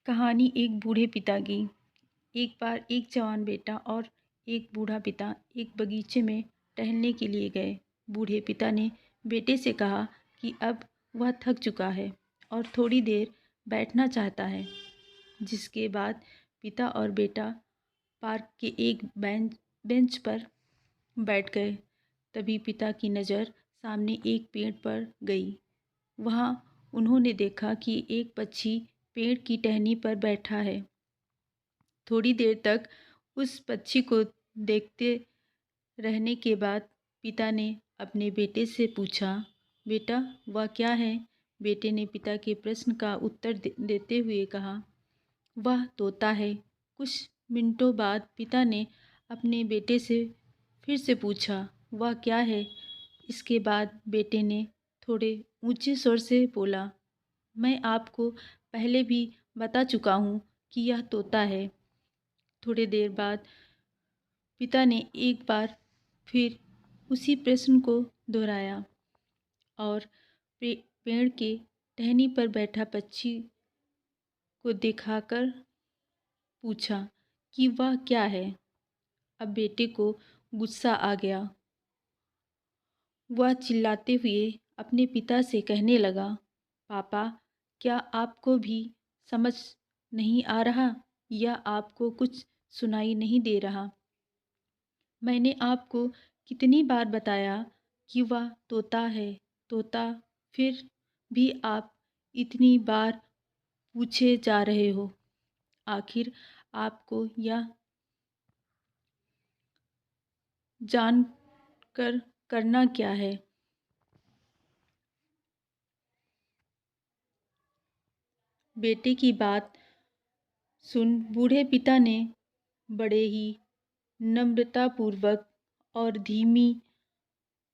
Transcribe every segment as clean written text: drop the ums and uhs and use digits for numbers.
कहानी एक बूढ़े पिता की। एक बार एक जवान बेटा और एक बूढ़ा पिता एक बगीचे में टहलने के लिए गए। बूढ़े पिता ने बेटे से कहा कि अब वह थक चुका है और थोड़ी देर बैठना चाहता है। जिसके बाद पिता और बेटा पार्क के एक बेंच पर बैठ गए। तभी पिता की नज़र सामने एक पेड़ पर गई। वहाँ उन्होंने देखा कि एक पक्षी पेड़ की टहनी पर बैठा है। थोड़ी देर तक उस पक्षी को देखते रहने के बाद पिता ने अपने बेटे से पूछा, बेटा वह क्या है? बेटे ने पिता के प्रश्न का उत्तर देते हुए कहा, वह तोता है। कुछ मिनटों बाद पिता ने अपने बेटे से फिर से पूछा, वह क्या है? इसके बाद बेटे ने थोड़े ऊंचे स्वर से बोला, मैं आपको पहले भी बता चुका हूँ कि यह तोता है। थोड़ी देर बाद पिता ने एक बार फिर उसी प्रश्न को दोहराया और पेड़ के टहनी पर बैठा पक्षी को दिखाकर पूछा कि वह क्या है। अब बेटे को गुस्सा आ गया। वह चिल्लाते हुए अपने पिता से कहने लगा, पापा क्या आपको भी समझ नहीं आ रहा या आपको कुछ सुनाई नहीं दे रहा? मैंने आपको कितनी बार बताया कि वह तोता है, तोता, फिर भी आप इतनी बार पूछे जा रहे हो। आखिर आपको यह जानकर करना क्या है? बेटे की बात सुन बूढ़े पिता ने बड़े ही नम्रतापूर्वक और धीमी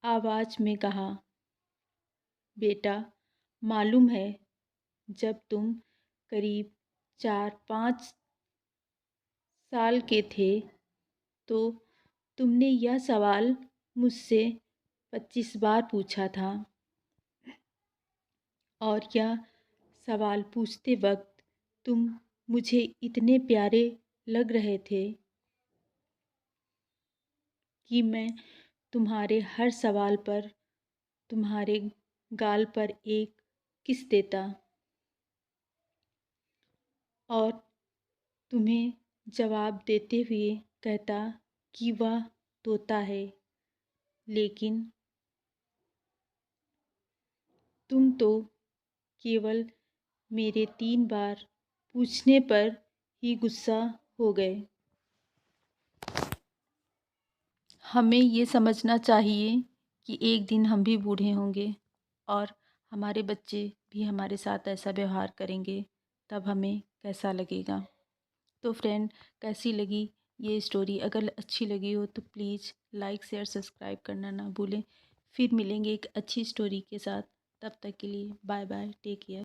आवाज में कहा, बेटा मालूम है जब तुम करीब 4-5 साल के थे तो तुमने यह सवाल मुझसे 25 बार पूछा था और यह सवाल पूछते वक्त तुम मुझे इतने प्यारे लग रहे थे कि मैं तुम्हारे हर सवाल पर तुम्हारे गाल पर एक किस देता और तुम्हें जवाब देते हुए कहता कि वह तोता है। लेकिन तुम तो केवल मेरे 3 बार पूछने पर ही गुस्सा हो गए। हमें ये समझना चाहिए कि एक दिन हम भी बूढ़े होंगे और हमारे बच्चे भी हमारे साथ ऐसा व्यवहार करेंगे, तब हमें कैसा लगेगा। तो फ्रेंड, कैसी लगी ये स्टोरी? अगर अच्छी लगी हो तो प्लीज़ लाइक शेयर सब्सक्राइब करना ना भूलें। फिर मिलेंगे एक अच्छी स्टोरी के साथ। तब तक के लिए बाय बाय, टेक केयर।